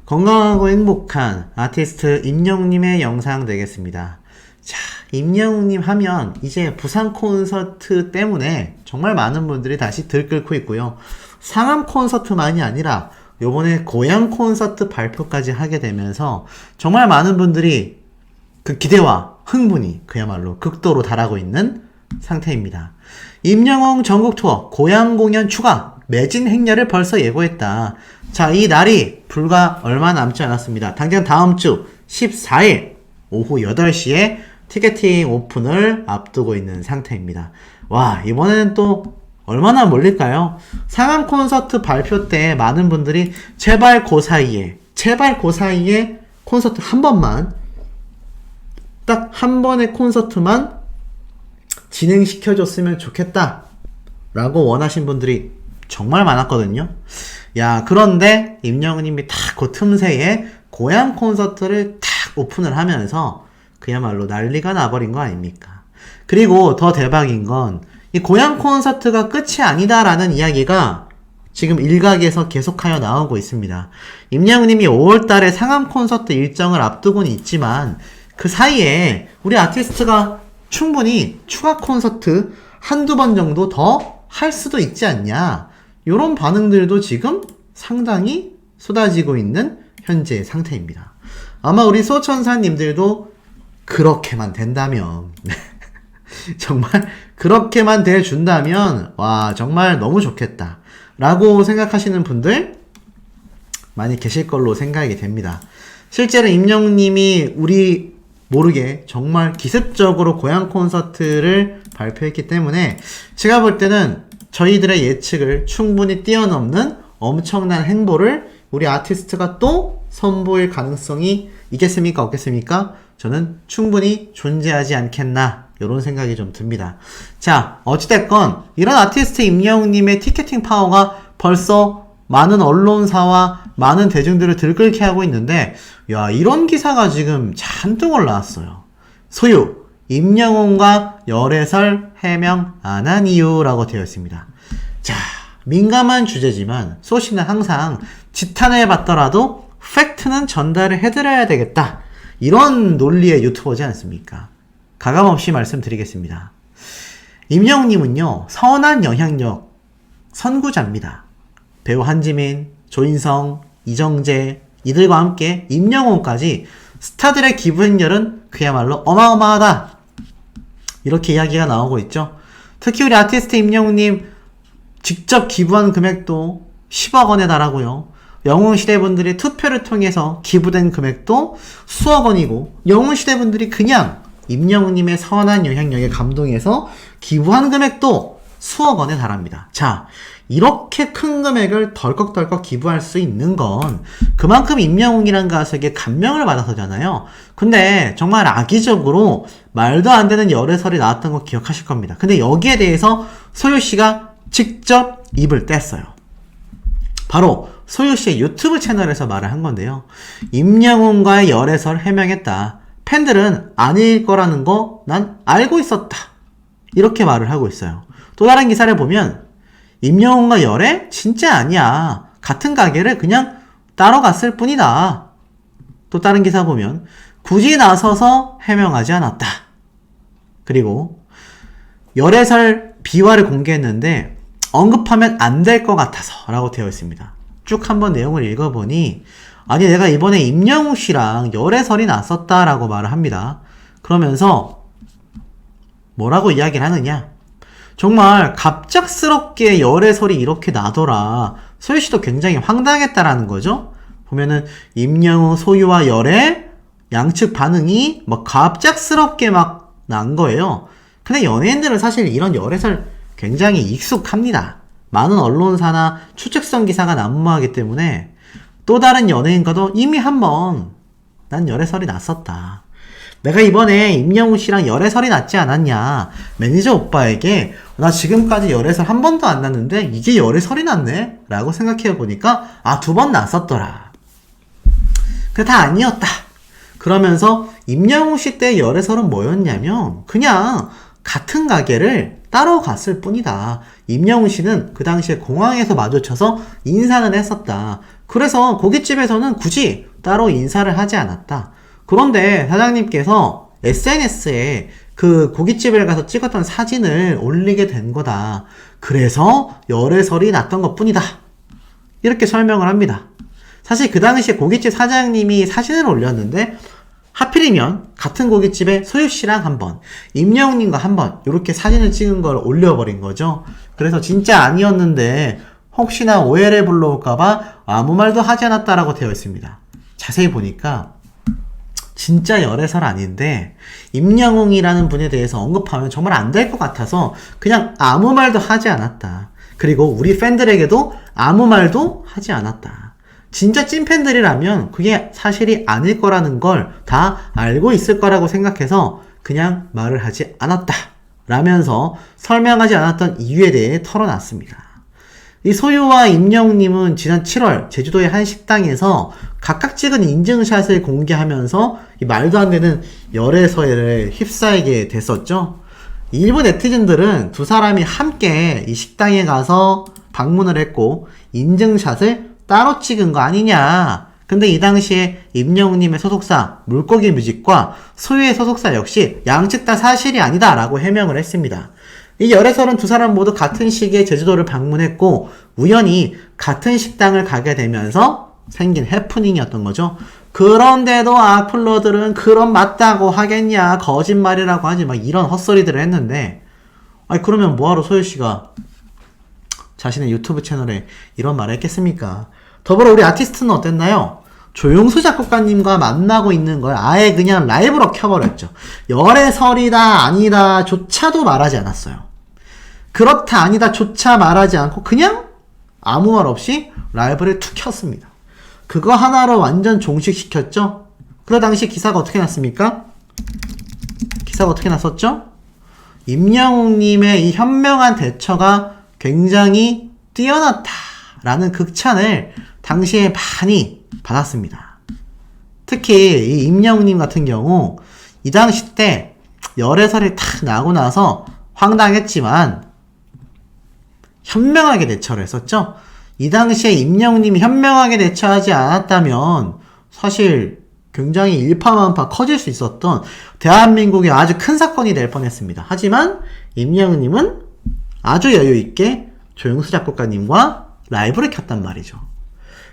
건강하고 행복한 아티스트 임영웅님의 영상 되겠습니다. 자, 임영웅님 하면 이제 부산 콘서트 때문에 정말 많은 분들이 다시 들끓고 있고요. 상암 콘서트만이 아니라 요번에 고향 콘서트 발표까지 하게 되면서 정말 많은 분들이 그 기대와 흥분이 그야말로 극도로 달하고 있는 상태입니다. 임영웅 전국 투어 고향 공연 추가 매진 행렬을 벌써 예고했다. 자, 이 날이 불과 얼마 남지 않았습니다. 당장 다음 주 14일 오후 8시에 티켓팅 오픈을 앞두고 있는 상태입니다. 와, 이번에는 또 얼마나 몰릴까요? 상암 콘서트 발표 때 많은 분들이 제발 그 사이에 콘서트 한 번만, 딱 한 번의 콘서트만 진행시켜줬으면 좋겠다 라고 원하신 분들이 정말 많았거든요. 야, 그런데 임영웅님이 딱 그 틈새에 고향 콘서트를 탁 오픈을 하면서 그야말로 난리가 나버린 거 아닙니까? 그리고 더 대박인 건 이 고향 콘서트가 끝이 아니다라는 이야기가 지금 일각에서 계속하여 나오고 있습니다. 임영웅님이 5월달에 상암 콘서트 일정을 앞두고는 있지만 그 사이에 우리 아티스트가 충분히 추가 콘서트 한두 번 정도 더 할 수도 있지 않냐, 요런 반응들도 지금 상당히 쏟아지고 있는 현재 상태입니다. 아마 우리 소천사님들도 그렇게만 된다면 정말 그렇게만 돼준다면 와, 정말 너무 좋겠다 라고 생각하시는 분들 많이 계실 걸로 생각이 됩니다. 실제로 임영웅님이 우리 모르게 정말 기습적으로 고향 콘서트를 발표했기 때문에 제가 볼 때는 저희들의 예측을 충분히 뛰어넘는 엄청난 행보를 우리 아티스트가 또 선보일 가능성이 있겠습니까? 없겠습니까? 저는 충분히 존재하지 않겠나, 이런 생각이 좀 듭니다. 자, 어찌됐건 이런 아티스트 임영웅님의 티켓팅 파워가 벌써 많은 언론사와 많은 대중들을 들끓게 하고 있는데, 야, 이런 기사가 지금 잔뜩 올라왔어요. 소유 임영웅과 열애설 해명 안 한 이유라고 되어 있습니다. 자, 민감한 주제지만 소시는 항상 지탄을 받더라도 팩트는 전달을 해드려야 되겠다, 이런 논리의 유튜버지 않습니까? 가감없이 말씀드리겠습니다. 임영웅님은요, 선한 영향력 선구자입니다. 배우 한지민, 조인성, 이정재 이들과 함께 임영웅까지 스타들의 기부 행렬은 그야말로 어마어마하다, 이렇게 이야기가 나오고 있죠. 특히 우리 아티스트 임영웅님 직접 기부한 금액도 10억 원에 달하고요. 영웅시대분들이 투표를 통해서 기부된 금액도 수억 원이고, 영웅시대분들이 그냥 임영웅님의 선한 영향력에 감동해서 기부한 금액도 수억 원에 달합니다. 자, 이렇게 큰 금액을 덜컥덜컥 기부할 수 있는 건 그만큼 임영웅이란 가수에게 감명을 받아서잖아요. 근데 정말 악의적으로 말도 안 되는 열애설이 나왔던 거 기억하실 겁니다. 근데 여기에 대해서 소유씨가 직접 입을 뗐어요. 바로 소유씨의 유튜브 채널에서 말을 한 건데요. 임영웅과의 열애설 해명했다. 팬들은 아닐 거라는 거 난 알고 있었다, 이렇게 말을 하고 있어요. 또 다른 기사를 보면 임영웅과 열애? 진짜 아니야. 같은 가게를 그냥 따로 갔을 뿐이다. 또 다른 기사 보면 굳이 나서서 해명하지 않았다. 그리고 열애설 비화를 공개했는데 언급하면 안 될 것 같아서 라고 되어 있습니다. 쭉 한번 내용을 읽어보니, 아니 내가 이번에 임영웅 씨랑 열애설이 났었다라고 말을 합니다. 그러면서 뭐라고 이야기를 하느냐, 정말 갑작스럽게 열애설이 이렇게 나더라. 소유씨도 굉장히 황당했다라는 거죠. 보면은 임영웅, 소유와 열애 양측 반응이 막 갑작스럽게 막 난 거예요. 근데 연예인들은 사실 이런 열애설 굉장히 익숙합니다. 많은 언론사나 추측성 기사가 난무하기 때문에 또 다른 연예인과도 이미 한번 난 열애설이 났었다, 내가 이번에 임영웅 씨랑 열애설이 났지 않았냐, 매니저 오빠에게 나 지금까지 열애설 한 번도 안 났는데 이게 열애설이 났네 라고 생각해보니까 아, 2번 났었더라, 그게 다 아니었다. 그러면서 임영웅 씨 때 열애설은 뭐였냐면 그냥 같은 가게를 따로 갔을 뿐이다. 임영웅 씨는 그 당시에 공항에서 마주쳐서 인사는 했었다. 그래서 고깃집에서는 굳이 따로 인사를 하지 않았다. 그런데 사장님께서 SNS에 그 고깃집을 가서 찍었던 사진을 올리게 된 거다. 그래서 열애설이 났던 것 뿐이다. 이렇게 설명을 합니다. 사실 그 당시에 고깃집 사장님이 사진을 올렸는데 하필이면 같은 고깃집에 소유씨랑 한 번, 임영웅님과 한 번 이렇게 사진을 찍은 걸 올려버린 거죠. 그래서 진짜 아니었는데 혹시나 오해를 불러올까봐 아무 말도 하지 않았다라고 되어 있습니다. 자세히 보니까 진짜 열애설 아닌데 임영웅이라는 분에 대해서 언급하면 정말 안 될 것 같아서 그냥 아무 말도 하지 않았다. 그리고 우리 팬들에게도 아무 말도 하지 않았다. 진짜 찐팬들이라면 그게 사실이 아닐 거라는 걸 다 알고 있을 거라고 생각해서 그냥 말을 하지 않았다. 라면서 설명하지 않았던 이유에 대해 털어놨습니다. 이 소유와 임영웅님은 지난 7월 제주도의 한 식당에서 각각 찍은 인증샷을 공개하면서 이 말도 안 되는 열애설에 휩싸이게 됐었죠. 일부 네티즌들은 두 사람이 함께 이 식당에 가서 방문을 했고 인증샷을 따로 찍은 거 아니냐. 근데 이 당시에 임영웅님의 소속사 물고기 뮤직과 소유의 소속사 역시 양측 다 사실이 아니다 라고 해명을 했습니다. 이 열애설은 두 사람 모두 같은 시기에 제주도를 방문했고 우연히 같은 식당을 가게 되면서 생긴 해프닝이었던 거죠. 그런데도 악플러들은 그럼 맞다고 하겠냐, 거짓말이라고 하지, 막 이런 헛소리들을 했는데, 아니 그러면 뭐하러 소유씨가 자신의 유튜브 채널에 이런 말을 했겠습니까? 더불어 우리 아티스트는 어땠나요? 조용수 작곡가님과 만나고 있는 걸 아예 그냥 라이브로 켜버렸죠. 열애설이다 아니다 조차도 말하지 않았어요. 그렇다 아니다 조차 말하지 않고 그냥 아무 말 없이 라이브를 툭 켰습니다. 그거 하나로 완전 종식시켰죠. 그 당시 기사가 어떻게 났습니까? 기사가 어떻게 났었죠? 임영웅님의 이 현명한 대처가 굉장히 뛰어났다라는 극찬을 당시에 많이 받았습니다. 특히 이 임영웅님 같은 경우 이 당시 때 열애설이 탁 나고 나서 황당했지만 현명하게 대처를 했었죠. 이 당시에 임영웅님이 현명하게 대처하지 않았다면 사실 굉장히 일파만파 커질 수 있었던 대한민국의 아주 큰 사건이 될 뻔했습니다. 하지만 임영웅님은 아주 여유있게 조용수 작곡가님과 라이브를 켰단 말이죠.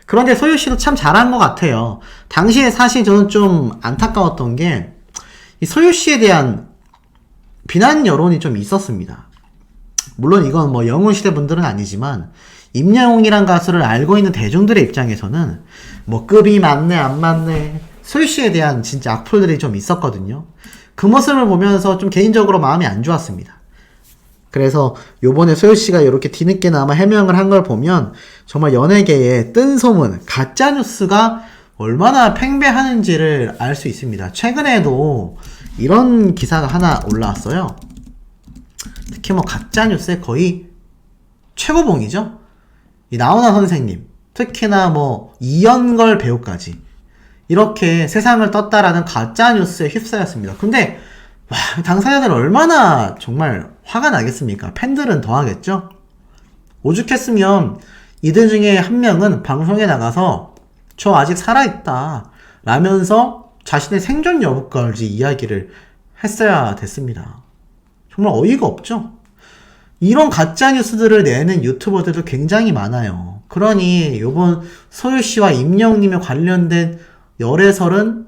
그런데 소유씨도 참 잘한 것 같아요. 당시에 사실 저는 좀 안타까웠던 게 이 소유씨에 대한 비난 여론이 좀 있었습니다. 물론 이건 뭐 영웅시대 분들은 아니지만 임영웅이란 가수를 알고 있는 대중들의 입장에서는 뭐 급이 맞네 안 맞네 소유씨에 대한 진짜 악플들이 좀 있었거든요. 그 모습을 보면서 좀 개인적으로 마음이 안 좋았습니다. 그래서 요번에 소유씨가 이렇게 뒤늦게나마 해명을 한 걸 보면 정말 연예계의 뜬 소문, 가짜뉴스가 얼마나 팽배하는지를 알 수 있습니다. 최근에도 이런 기사가 하나 올라왔어요. 특히 뭐 가짜뉴스의 거의 최고봉이죠. 이 나훈아 선생님, 특히나 뭐 이연걸 배우까지 이렇게 세상을 떴다라는 가짜뉴스에 휩싸였습니다. 근데 와, 당사자들 얼마나 정말 화가 나겠습니까? 팬들은 더 하겠죠? 오죽했으면 이들 중에 한 명은 방송에 나가서 저 아직 살아있다 라면서 자신의 생존 여부까지 이야기를 했어야 됐습니다. 정말 어이가 없죠? 이런 가짜뉴스들을 내는 유튜버들도 굉장히 많아요. 그러니 요번 소유씨와 임영웅님에 관련된 열애설은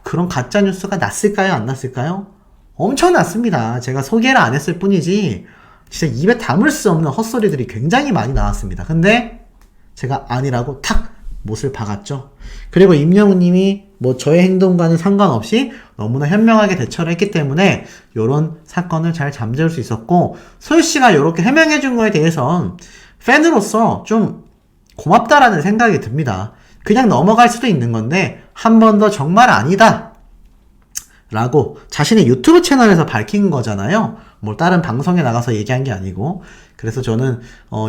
그런 가짜뉴스가 났을까요? 안 났을까요? 엄청 났습니다. 제가 소개를 안 했을 뿐이지 진짜 입에 담을 수 없는 헛소리들이 굉장히 많이 나왔습니다. 근데 제가 아니라고 탁 못을 박았죠. 그리고 임영웅님이 뭐 저의 행동과는 상관없이 너무나 현명하게 대처를 했기 때문에 요런 사건을 잘 잠재울 수 있었고 소유씨가 요렇게 해명해준 거에 대해선 팬으로서 좀 고맙다라는 생각이 듭니다. 그냥 넘어갈 수도 있는 건데 한 번 더 정말 아니다 라고 자신의 유튜브 채널에서 밝힌 거잖아요. 뭐 다른 방송에 나가서 얘기한 게 아니고. 그래서 저는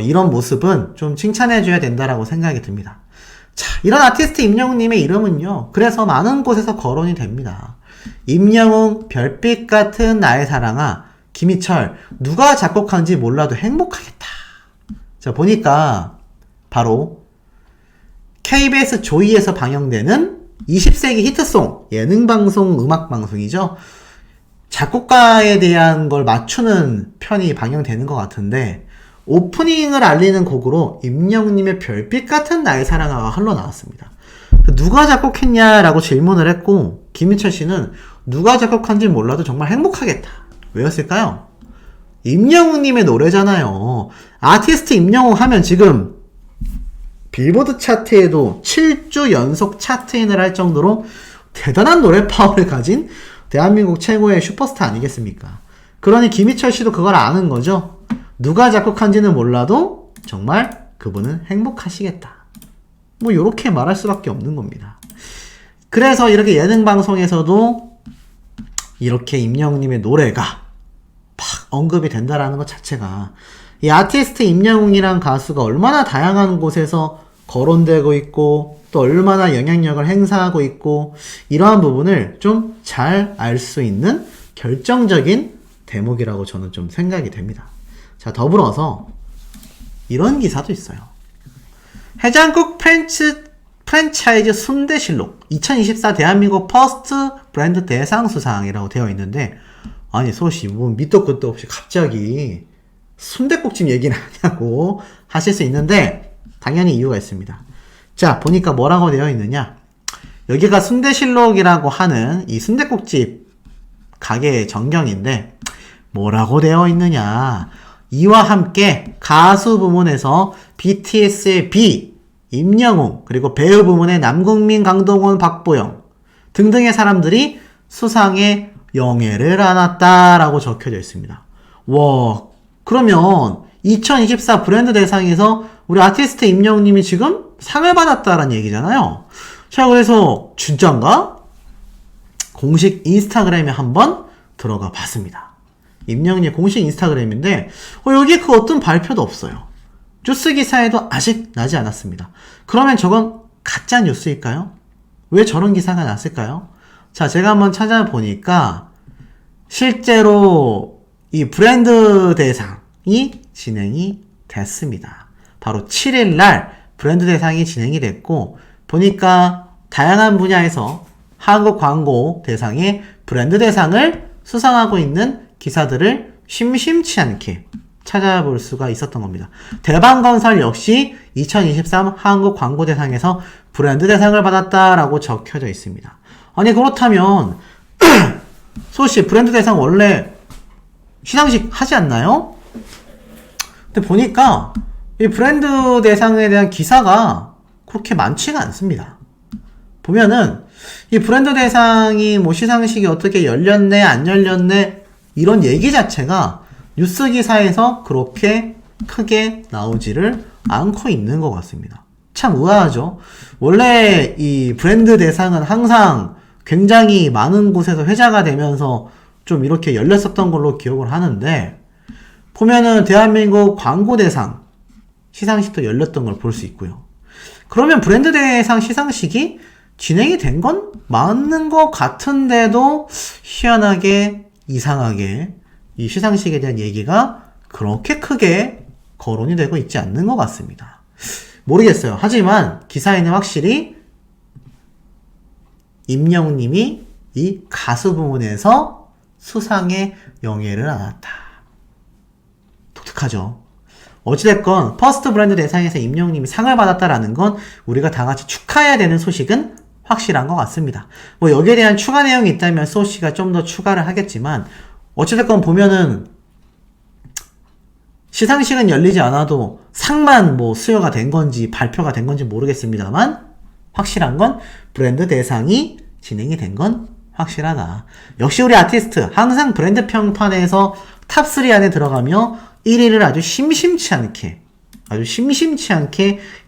이런 모습은 좀 칭찬해줘야 된다라고 생각이 듭니다. 자, 이런 아티스트 임영웅님의 이름은요, 그래서 많은 곳에서 거론이 됩니다. 임영웅, 별빛 같은 나의 사랑아, 김희철, 누가 작곡한지 몰라도 행복하겠다. 자, 보니까 바로 KBS 조이에서 방영되는 20세기 히트송, 예능방송, 음악방송이죠. 작곡가에 대한 걸 맞추는 편이 방영되는 것 같은데, 오프닝을 알리는 곡으로 임영웅님의 별빛 같은 나의 사랑아가 흘러나왔습니다. 누가 작곡했냐라고 질문을 했고, 김희철 씨는 누가 작곡한지 몰라도 정말 행복하겠다. 왜였을까요? 임영웅님의 노래잖아요. 아티스트 임영웅 하면 지금 빌보드 차트에도 7주 연속 차트인을 할 정도로 대단한 노래 파워를 가진 대한민국 최고의 슈퍼스타 아니겠습니까? 그러니 김희철 씨도 그걸 아는 거죠. 누가 작곡한지는 몰라도 정말 그분은 행복하시겠다. 뭐 요렇게 말할 수밖에 없는 겁니다. 그래서 이렇게 예능 방송에서도 이렇게 임영웅님의 노래가 막 언급이 된다라는 것 자체가 이 아티스트 임영웅이란 가수가 얼마나 다양한 곳에서 거론되고 있고 또 얼마나 영향력을 행사하고 있고 이러한 부분을 좀 잘 알 수 있는 결정적인 대목이라고 저는 좀 생각이 됩니다. 자, 더불어서 이런 기사도 있어요. 해장국 프랜차이즈 순대실록 2024 대한민국 퍼스트 브랜드 대상 수상이라고 되어 있는데, 아니 소시 뭐 밑도 끝도 없이 갑자기 순댓국집 얘기는 하냐고 하실 수 있는데 당연히 이유가 있습니다. 자, 보니까 뭐라고 되어 있느냐, 여기가 순대실록이라고 하는 이 순댓국집 가게의 전경인데 뭐라고 되어 있느냐, 이와 함께 가수 부문에서 BTS의 B, 임영웅, 그리고 배우 부문의 남궁민, 강동원, 박보영 등등의 사람들이 수상에 영예를 안았다라고 적혀져 있습니다. 와, 그러면 2024 브랜드 대상에서 우리 아티스트 임영웅님이 지금 상을 받았다라는 얘기잖아요. 자, 그래서 진짠가? 공식 인스타그램에 한번 들어가 봤습니다. 임영웅님 공식 인스타그램인데 여기에 그 어떤 발표도 없어요. 뉴스 기사에도 아직 나지 않았습니다. 그러면 저건 가짜 뉴스일까요? 왜 저런 기사가 났을까요? 자, 제가 한번 찾아보니까 실제로 이 브랜드 대상이 진행이 됐습니다. 바로 7일날 브랜드 대상이 진행이 됐고, 보니까 다양한 분야에서 한국 광고 대상의 브랜드 대상을 수상하고 있는 기사들을 심심치 않게 찾아볼 수가 있었던 겁니다. 대방건설 역시 2023 한국 광고 대상에서 브랜드 대상을 받았다라고 적혀져 있습니다. 아니, 그렇다면 소씨 브랜드 대상 원래 시상식 하지 않나요? 근데 보니까 이 브랜드 대상에 대한 기사가 그렇게 많지가 않습니다. 보면은 이 브랜드 대상이 뭐 시상식이 어떻게 열렸네 안 열렸네 이런 얘기 자체가 뉴스 기사에서 그렇게 크게 나오지를 않고 있는 것 같습니다. 참 의아하죠. 원래 이 브랜드 대상은 항상 굉장히 많은 곳에서 회자가 되면서 좀 이렇게 열렸었던 걸로 기억을 하는데, 보면은 대한민국 광고 대상 시상식도 열렸던 걸 볼 수 있고요. 그러면 브랜드 대상 시상식이 진행이 된 건 맞는 것 같은데도 희한하게 이상하게 이 시상식에 대한 얘기가 그렇게 크게 거론이 되고 있지 않는 것 같습니다. 모르겠어요. 하지만 기사에는 확실히 임영웅님이 이 가수 부문에서 수상의 영예를 안았다. 독특하죠. 어찌됐건 퍼스트 브랜드 대상에서 임영웅님이 상을 받았다라는 건 우리가 다 같이 축하해야 되는 소식은 확실한 것 같습니다. 뭐 여기에 대한 추가 내용이 있다면 소씨가 좀 더 추가를 하겠지만, 어찌됐건 보면은 시상식은 열리지 않아도 상만 뭐 수여가 된 건지 발표가 된 건지 모르겠습니다만, 확실한 건 브랜드 대상이 진행이 된 건 확실하다. 역시 우리 아티스트 항상 브랜드 평판에서 탑3 안에 들어가며 1위를 아주 심심치 않게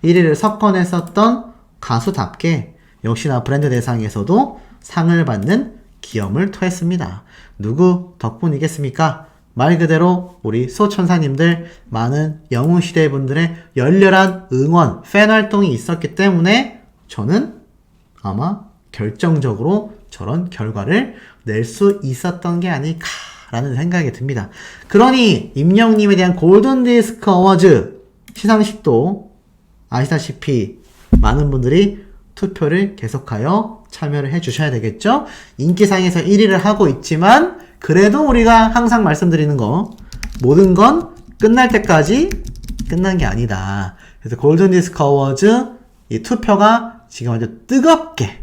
1위를 석권했었던 가수답게 역시나 브랜드 대상에서도 상을 받는 기염을 토했습니다. 누구 덕분이겠습니까? 말 그대로 우리 소천사님들, 많은 영웅시대 분들의 열렬한 응원, 팬 활동이 있었기 때문에 저는 아마 결정적으로 저런 결과를 낼 수 있었던 게 아닐까라는 생각이 듭니다. 그러니 임영웅님에 대한 골든디스크 어워즈 시상식도 아시다시피 많은 분들이 투표를 계속하여 참여를 해 주셔야 되겠죠? 인기상에서 1위를 하고 있지만 그래도 우리가 항상 말씀드리는 거 모든 건 끝날 때까지 끝난 게 아니다. 그래서 골든디스크 어워즈 이 투표가 지금 아주 뜨겁게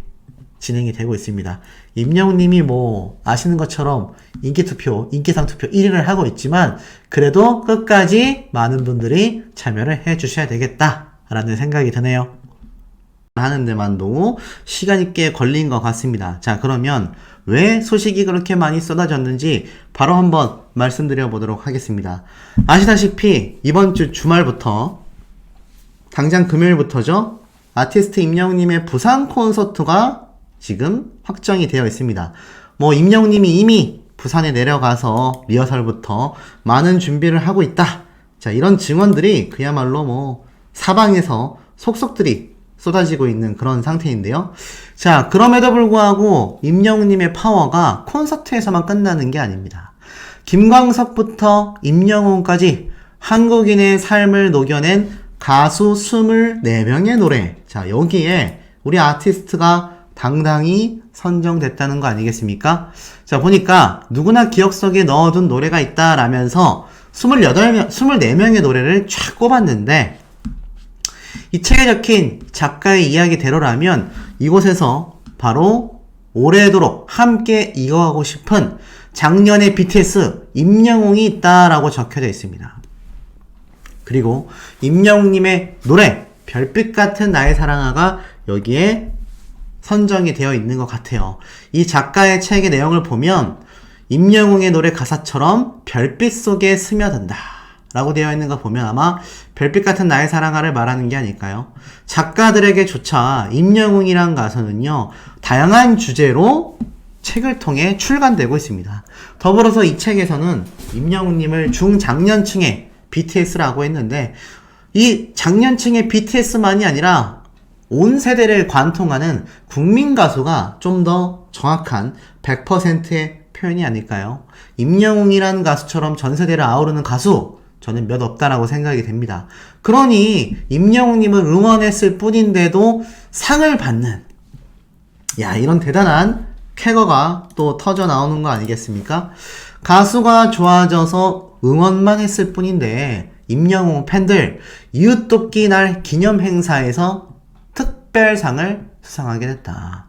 진행이 되고 있습니다. 임영웅님이 뭐 아시는 것처럼 인기상 투표 1위를 하고 있지만 그래도 끝까지 많은 분들이 참여를 해 주셔야 되겠다라는 생각이 드네요. 하는 데만도 시간이 꽤 걸린 것 같습니다. 자, 그러면 왜 소식이 그렇게 많이 쏟아졌는지 바로 한번 말씀드려 보도록 하겠습니다. 아시다시피 이번 주 주말부터 당장 금요일부터죠. 아티스트 임영웅님의 부산 콘서트가 지금 확정이 되어 있습니다. 뭐 임영웅님이 이미 부산에 내려가서 리허설부터 많은 준비를 하고 있다. 자, 이런 증언들이 그야말로 뭐 사방에서 속속들이 쏟아지고 있는 그런 상태인데요. 자, 그럼에도 불구하고 임영웅님의 파워가 콘서트에서만 끝나는 게 아닙니다. 김광석부터 임영웅까지 한국인의 삶을 녹여낸 가수 24명의 노래. 자, 여기에 우리 아티스트가 당당히 선정됐다는 거 아니겠습니까? 자, 보니까 누구나 기억 속에 넣어둔 노래가 있다라면서 24명의 노래를 쫙 꼽았는데 이 책에 적힌 작가의 이야기대로라면 이곳에서 바로 오래도록 함께 이어가고 싶은 작년의 BTS 임영웅이 있다라고 적혀져 있습니다. 그리고 임영웅님의 노래 별빛 같은 나의 사랑아가 여기에 선정이 되어 있는 것 같아요. 이 작가의 책의 내용을 보면 임영웅의 노래 가사처럼 별빛 속에 스며든다 라고 되어 있는 거 보면 아마 별빛 같은 나의 사랑아를 말하는 게 아닐까요? 작가들에게조차 임영웅이란 가수는요, 다양한 주제로 책을 통해 출간되고 있습니다. 더불어서 이 책에서는 임영웅님을 중장년층의 BTS라고 했는데 이 장년층의 BTS만이 아니라 온 세대를 관통하는 국민 가수가 좀 더 정확한 100%의 표현이 아닐까요? 임영웅이라는 가수처럼 전 세대를 아우르는 가수 저는 몇 없다라고 생각이 됩니다. 그러니 임영웅님을 응원했을 뿐인데도 상을 받는 이런 대단한 쾌거가 또 터져 나오는 거 아니겠습니까? 가수가 좋아져서 응원만 했을 뿐인데 임영웅 팬들 이웃돕기 날 기념 행사에서 특별상을 수상하게 됐다.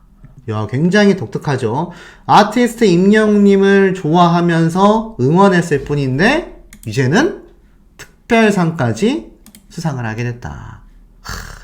굉장히 독특하죠. 아티스트 임영웅님을 좋아하면서 응원했을 뿐인데 이제는 특별상까지 수상을 하게 됐다.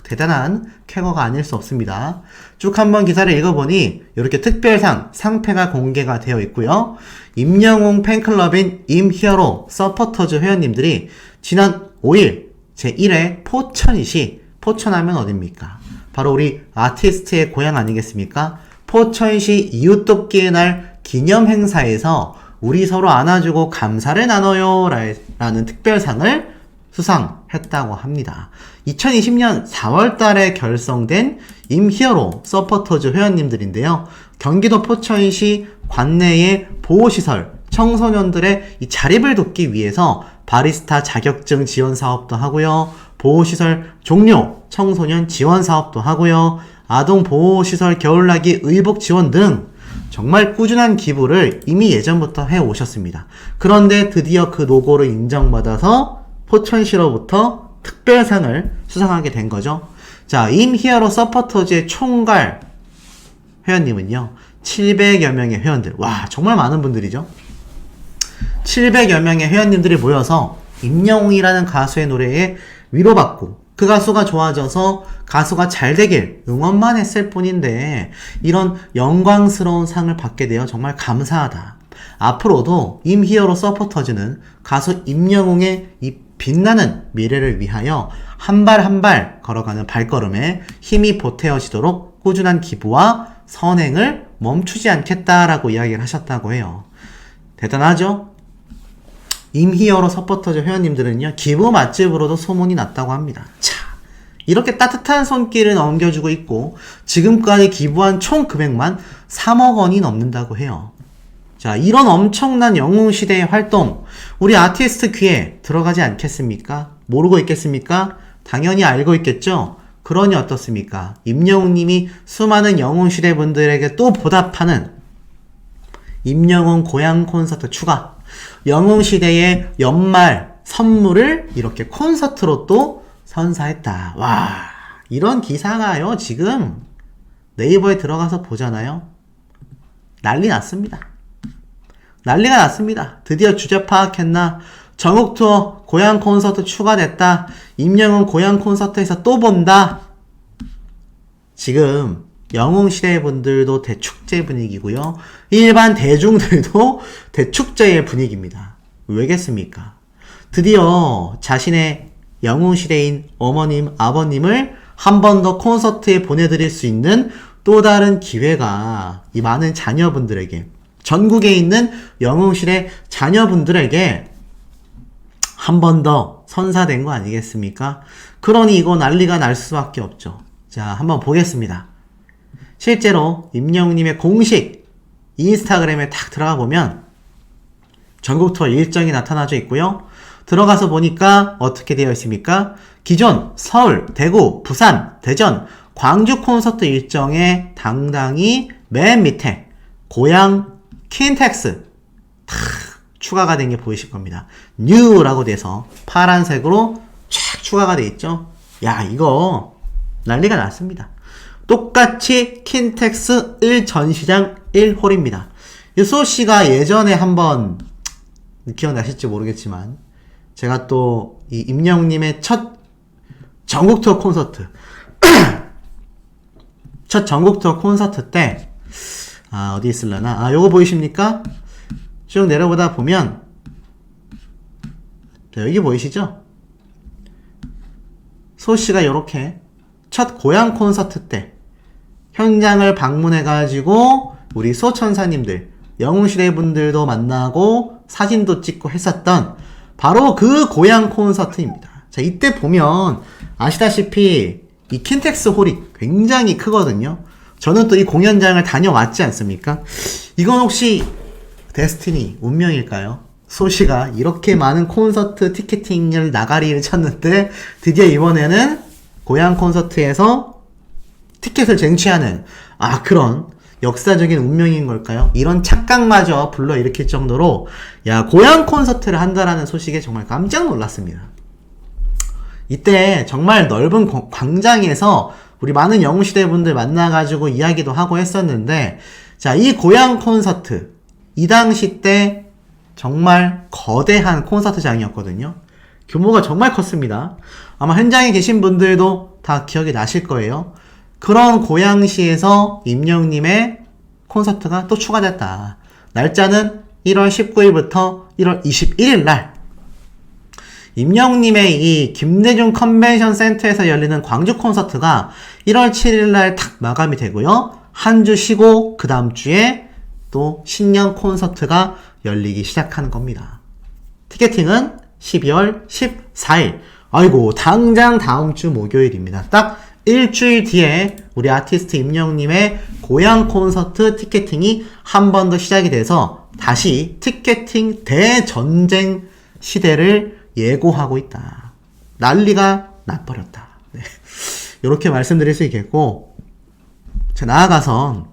대단한 쾌거가 아닐 수 없습니다. 쭉 한번 기사를 읽어보니 이렇게 특별상 상패가 공개가 되어 있고요. 임영웅 팬클럽인 임히어로 서포터즈 회원님들이 지난 5일 제1회 포천시, 포천하면 어딥니까? 바로 우리 아티스트의 고향 아니겠습니까? 포천시 이웃돕기의 날 기념 행사에서 우리 서로 안아주고 감사를 나눠요 라는 특별상을 수상했다고 합니다. 2020년 4월 달에 결성된 임히어로 서포터즈 회원님들인데요. 경기도 포천시 관내의 보호시설 청소년들의 이 자립을 돕기 위해서 바리스타 자격증 지원 사업도 하고요. 보호시설 종료 청소년 지원 사업도 하고요. 아동 보호시설 겨울나기 의복 지원 등 정말 꾸준한 기부를 이미 예전부터 해오셨습니다. 그런데 드디어 그 노고를 인정받아서 포천시로부터 특별상을 수상하게 된 거죠. 자, 임히어로 서포터즈의 총괄 회원님은요, 700여 명의 회원들, 정말 많은 분들이죠. 700여 명의 회원님들이 모여서 임영웅이라는 가수의 노래에 위로받고 그 가수가 좋아져서 가수가 잘 되길 응원만 했을 뿐인데 이런 영광스러운 상을 받게 되어 정말 감사하다. 앞으로도 임히어로 서포터즈는 가수 임영웅의 이 빛나는 미래를 위하여 한 발 한 발 걸어가는 발걸음에 힘이 보태어지도록 꾸준한 기부와 선행을 멈추지 않겠다라고 이야기를 하셨다고 해요. 대단하죠? 임히어로 서포터즈 회원님들은요, 기부 맛집으로도 소문이 났다고 합니다. 자, 이렇게 따뜻한 손길을 넘겨주고 있고 지금까지 기부한 총 금액만 3억 원이 넘는다고 해요. 자, 이런 엄청난 영웅시대의 활동, 우리 아티스트 귀에 들어가지 않겠습니까? 모르고 있겠습니까? 당연히 알고 있겠죠? 그러니 어떻습니까? 임영웅님이 수많은 영웅시대 분들에게 또 보답하는 임영웅 고향 콘서트 추가. 영웅시대의 연말 선물을 이렇게 콘서트로 또 선사했다. 와, 이런 기사가요, 지금 네이버에 들어가서 보잖아요. 난리 났습니다. 난리가 났습니다. 드디어 주제 파악했나? 전국 투어 고향 콘서트 추가됐다. 임영웅 고향 콘서트에서 또 본다. 지금 영웅시대 분들도 대축제 분위기고요. 일반 대중들도 대축제의 분위기입니다. 왜겠습니까? 드디어 자신의 영웅시대인 어머님, 아버님을 한 번 더 콘서트에 보내드릴 수 있는 또 다른 기회가 이 많은 자녀분들에게, 전국에 있는 영웅시대 자녀분들에게 한 번 더 선사된 거 아니겠습니까? 그러니 이거 난리가 날 수밖에 없죠. 자, 한번 보겠습니다. 실제로 임영웅님의 공식 인스타그램에 딱 들어가 보면 전국 투어 일정이 나타나져 있고요. 들어가서 보니까 어떻게 되어 있습니까? 기존 서울, 대구, 부산, 대전, 광주 콘서트 일정에 당당히 맨 밑에 고향 킨텍스 탁 추가가 된 게 보이실 겁니다. 뉴라고 돼서 파란색으로 쫙 추가가 돼 있죠. 야, 이거 난리가 났습니다. 똑같이 킨텍스 1전시장 1홀입니다. 수호씨가 예전에 한번 기억나실지 모르겠지만 제가 또 이 임영웅님의 첫 전국 투어 콘서트 첫 전국 투어 콘서트 때 어디 있을려나? 요거 보이십니까? 쭉 내려보다 보면 자, 여기 보이시죠? 소씨가 요렇게 첫 고향 콘서트 때 현장을 방문해가지고 우리 소천사님들, 영웅시대 분들도 만나고 사진도 찍고 했었던 바로 그 고향 콘서트입니다. 자, 이때 보면 아시다시피 이 킨텍스 홀이 굉장히 크거든요. 저는 또 이 공연장을 다녀왔지 않습니까? 이건 혹시 데스티니, 운명일까요? 소시가 이렇게 많은 콘서트 티켓팅을 나가리를 쳤는데 드디어 이번에는 고향 콘서트에서 티켓을 쟁취하는 그런 역사적인 운명인 걸까요? 이런 착각마저 불러일으킬 정도로 야, 고향 콘서트를 한다라는 소식에 정말 깜짝 놀랐습니다. 이때 정말 넓은 광장에서 우리 많은 영웅시대 분들 만나가지고 이야기도 하고 했었는데, 자, 이 고향 콘서트 이 당시 때 정말 거대한 콘서트장이었거든요. 규모가 정말 컸습니다. 아마 현장에 계신 분들도 다 기억이 나실 거예요. 그런 고양시에서 임영웅님의 콘서트가 또 추가됐다. 날짜는 1월 19일부터 1월 21일 날 임영웅님의 이 김대중 컨벤션 센터에서 열리는 광주 콘서트가 1월 7일 날 탁 마감이 되고요. 한 주 쉬고 그 다음 주에 또 신년 콘서트가 열리기 시작하는 겁니다. 티켓팅은 12월 14일. 아이고, 당장 다음 주 목요일입니다. 딱 일주일 뒤에 우리 아티스트 임영웅님의 고향 콘서트 티켓팅이 한 번 더 시작이 돼서 다시 티켓팅 대전쟁 시대를 예고하고 있다. 난리가 나버렸다. 네. 이렇게 말씀드릴 수 있겠고, 자, 나아가서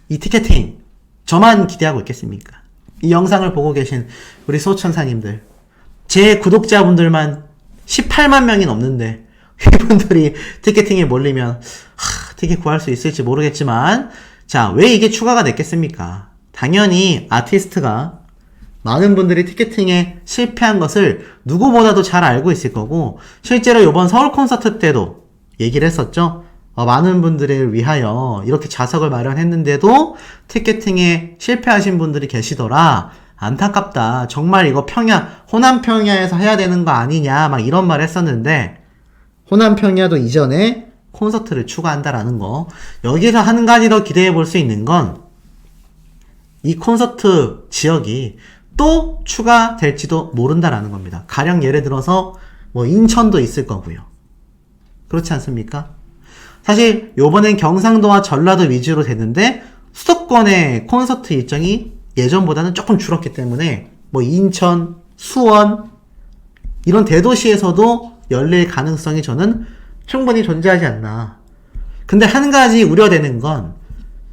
이 티켓팅 저만 기대하고 있겠습니까? 이 영상을 보고 계신 우리 소천사님들, 제 구독자분들만 18만 명이 넘는데 이분들이 티켓팅에 몰리면 티켓 구할 수 있을지 모르겠지만, 자, 왜 이게 추가가 됐겠습니까? 당연히 아티스트가 많은 분들이 티켓팅에 실패한 것을 누구보다도 잘 알고 있을 거고, 실제로 이번 서울 콘서트 때도 얘기를 했었죠. 많은 분들을 위하여 이렇게 좌석을 마련했는데도 티켓팅에 실패하신 분들이 계시더라. 안타깝다. 정말 이거 호남 평야에서 해야 되는 거 아니냐, 막 이런 말 했었는데, 호남 평야도 이전에 콘서트를 추가한다라는 거. 여기서 한 가지 더 기대해 볼 수 있는 건 이 콘서트 지역이 또 추가될지도 모른다라는 겁니다. 가령 예를 들어서 뭐 인천도 있을 거고요. 그렇지 않습니까? 사실 요번엔 경상도와 전라도 위주로 됐는데 수도권의 콘서트 일정이 예전보다는 조금 줄었기 때문에 뭐 인천, 수원 이런 대도시에서도 열릴 가능성이 저는 충분히 존재하지 않나. 근데 한 가지 우려되는 건,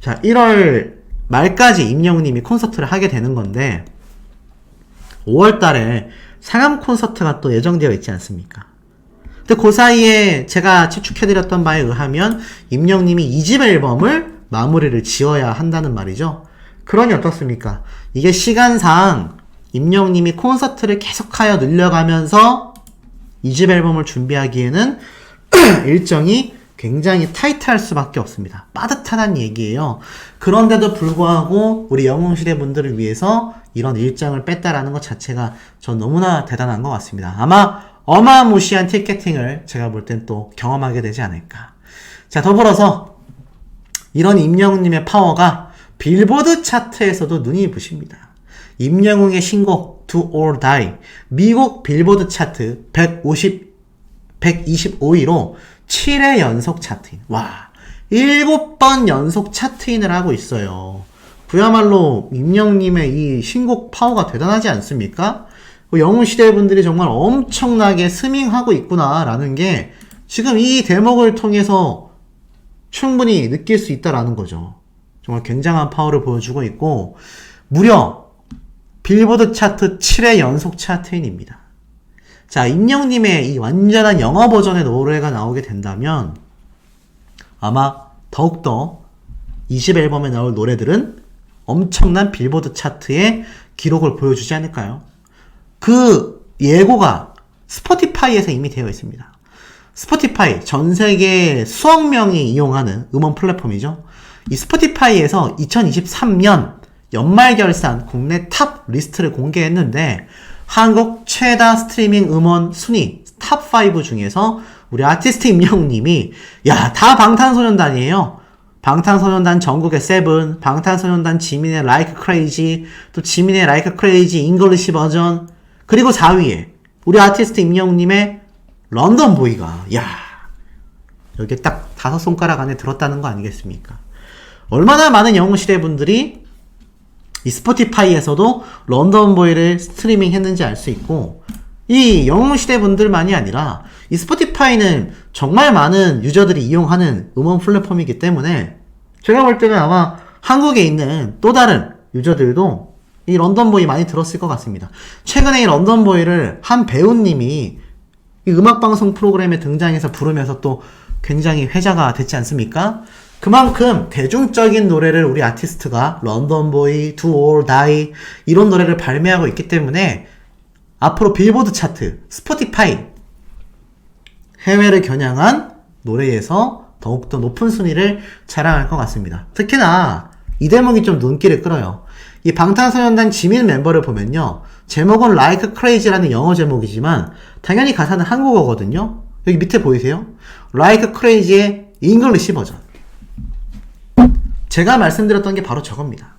자, 1월 말까지 임영웅님이 콘서트를 하게 되는 건데, 5월 달에 상암 콘서트가 또 예정되어 있지 않습니까? 근데 그 사이에 제가 추측해드렸던 바에 의하면 임영웅님이 2집 앨범을 마무리를 지어야 한다는 말이죠. 그러니 어떻습니까? 이게 시간상 임영웅님이 콘서트를 계속하여 늘려가면서 2집 앨범을 준비하기에는 일정이 굉장히 타이트할 수밖에 없습니다. 빠듯하다는 얘기예요. 그런데도 불구하고 우리 영웅시대 분들을 위해서 이런 일정을 뺐다라는 것 자체가 전 너무나 대단한 것 같습니다. 아마 어마무시한 티켓팅을 제가 볼 땐 또 경험하게 되지 않을까. 자, 더불어서 이런 임영웅님의 파워가 빌보드 차트에서도 눈이 부십니다. 임영웅의 신곡 Do or Die 미국 빌보드 차트 125위로 7회 연속 차트인. 와, 7번 연속 차트인을 하고 있어요. 그야말로 임영웅님의 이 신곡 파워가 대단하지 않습니까? 영웅시대 분들이 정말 엄청나게 스밍하고 있구나라는 게 지금 이 대목을 통해서 충분히 느낄 수 있다라는 거죠. 정말 굉장한 파워를 보여주고 있고, 무려 빌보드 차트 7회 연속 차트인입니다. 자, 임영웅님의 이 완전한 영어 버전의 노래가 나오게 된다면 아마 더욱더 20 앨범에 나올 노래들은 엄청난 빌보드 차트의 기록을 보여주지 않을까요? 그 예고가 스포티파이에서 이미 되어 있습니다. 스포티파이, 전 세계 수억 명이 이용하는 음원 플랫폼이죠. 이 스포티파이에서 2023년 연말 결산 국내 탑 리스트를 공개했는데 한국 최다 스트리밍 음원 순위 탑5 중에서 우리 아티스트 임영웅님이, 야, 다 방탄소년단이에요. 방탄소년단 전국의 세븐, 방탄소년단 지민의 Like Crazy, 또 지민의 Like Crazy 잉글리시 버전, 그리고 4위에 우리 아티스트 임영웅님의 런던 보이가, 야, 여기 딱 5손가락 안에 들었다는 거 아니겠습니까? 얼마나 많은 영웅시대 분들이 이 스포티파이에서도 런던 보이를 스트리밍 했는지 알 수 있고, 이 영웅시대 분들만이 아니라 이 스포티파이는 정말 많은 유저들이 이용하는 음원 플랫폼이기 때문에 제가 볼 때는 아마 한국에 있는 또 다른 유저들도 이 런던 보이 많이 들었을 것 같습니다. 최근에 이 런던 보이를 한 배우님이 이 음악방송 프로그램에 등장해서 부르면서 또 굉장히 회자가 됐지 않습니까? 그만큼 대중적인 노래를 우리 아티스트가 런던보이, Do or Die 이런 노래를 발매하고 있기 때문에 앞으로 빌보드 차트, 스포티파이 해외를 겨냥한 노래에서 더욱더 높은 순위를 자랑할 것 같습니다. 특히나 이 대목이 좀 눈길을 끌어요. 이 방탄소년단 지민 멤버를 보면요, 제목은 Like Crazy라는 영어 제목이지만 당연히 가사는 한국어거든요. 여기 밑에 보이세요? Like Crazy의 잉글리시 버전. 제가 말씀드렸던 게 바로 저겁니다.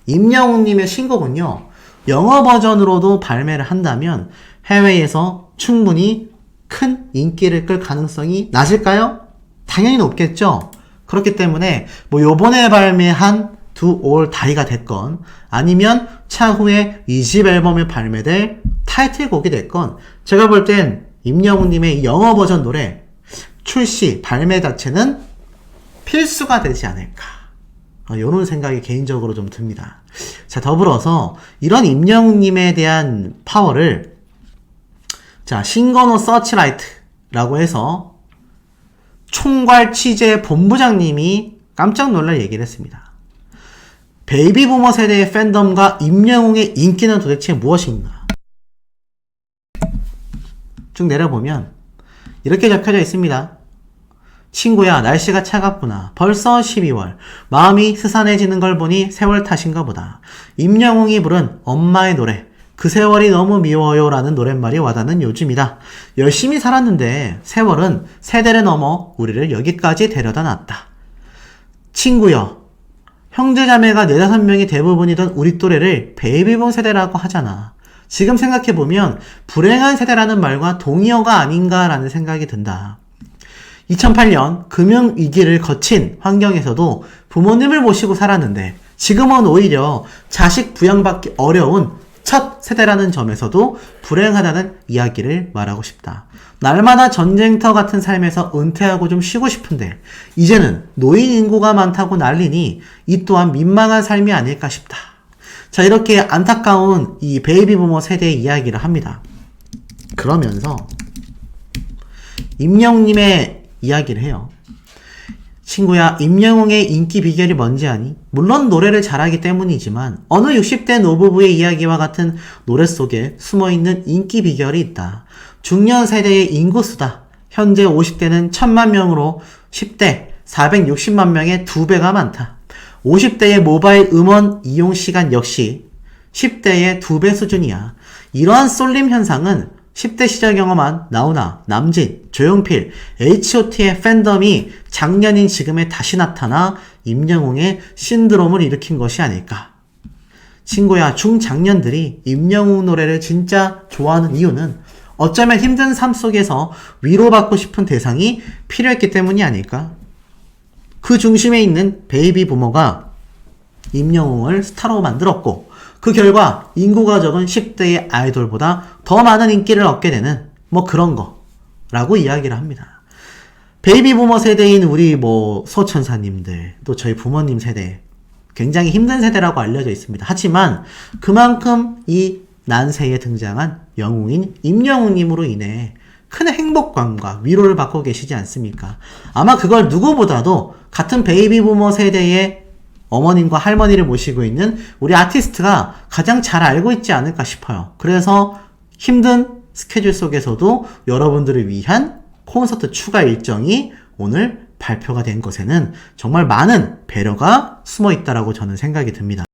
임영웅님의 신곡은요, 영어 버전으로도 발매를 한다면 해외에서 충분히 큰 인기를 끌 가능성이 낮을까요? 당연히 높겠죠. 그렇기 때문에 뭐 요번에 발매한 Do or Die가 됐건 아니면 차후에 2집 앨범에 발매될 타이틀곡이 됐건 제가 볼 땐 임영웅님의 영어 버전 노래 출시, 발매 자체는 필수가 되지 않을까, 이런 생각이 개인적으로 좀 듭니다. 자, 더불어서 이런 임영웅님에 대한 파워를, 자, 신건호 서치라이트라고 해서 총괄 취재 본부장님이 깜짝 놀랄 얘기를 했습니다. 베이비부머 세대의 팬덤과 임영웅의 인기는 도대체 무엇인가? 쭉 내려보면 이렇게 적혀져 있습니다. 친구야, 날씨가 차갑구나. 벌써 12월. 마음이 스산해지는 걸 보니 세월 탓인가 보다. 임영웅이 부른 엄마의 노래, 그 세월이 너무 미워요 라는 노랫말이 와닿는 요즘이다. 열심히 살았는데 세월은 세대를 넘어 우리를 여기까지 데려다 놨다. 친구여, 형제자매가 4, 5명이 대부분이던 우리 또래를 베이비붐 세대라고 하잖아. 지금 생각해보면 불행한 세대라는 말과 동의어가 아닌가라는 생각이 든다. 2008년 금융위기를 거친 환경에서도 부모님을 모시고 살았는데 지금은 오히려 자식 부양받기 어려운 첫 세대라는 점에서도 불행하다는 이야기를 말하고 싶다. 날마다 전쟁터 같은 삶에서 은퇴하고 좀 쉬고 싶은데 이제는 노인 인구가 많다고 난리니 이 또한 민망한 삶이 아닐까 싶다. 자, 이렇게 안타까운 이 베이비 부머 세대의 이야기를 합니다. 그러면서 임영웅님의 이야기를 해요. 친구야, 임영웅의 인기 비결이 뭔지 아니? 물론 노래를 잘하기 때문이지만 어느 60대 노부부의 이야기와 같은 노래 속에 숨어있는 인기 비결이 있다. 중년 세대의 인구수다. 현재 50대는 1000만 명으로 10대 460만 명의 2배가 많다. 50대의 모바일 음원 이용 시간 역시 10대의 2배 수준이야. 이러한 쏠림 현상은 10대 시절 경험한 나훈아, 남진, 조용필, H.O.T의 팬덤이 작년인 지금에 다시 나타나 임영웅의 신드롬을 일으킨 것이 아닐까. 친구야, 중장년들이 임영웅 노래를 진짜 좋아하는 이유는 어쩌면 힘든 삶 속에서 위로받고 싶은 대상이 필요했기 때문이 아닐까. 그 중심에 있는 베이비 부머가 임영웅을 스타로 만들었고 그 결과 인구가 적은 10대의 아이돌보다 더 많은 인기를 얻게 되는 뭐 그런 거라고 이야기를 합니다. 베이비 부머 세대인 우리 소천사님들 또 저희 부모님 세대 굉장히 힘든 세대라고 알려져 있습니다. 하지만 그만큼 이 난세에 등장한 영웅인 임영웅님으로 인해 큰 행복감과 위로를 받고 계시지 않습니까? 아마 그걸 누구보다도 같은 베이비 부머 세대의 어머님과 할머니를 모시고 있는 우리 아티스트가 가장 잘 알고 있지 않을까 싶어요. 그래서 힘든 스케줄 속에서도 여러분들을 위한 콘서트 추가 일정이 오늘 발표가 된 것에는 정말 많은 배려가 숨어 있다라고 저는 생각이 듭니다.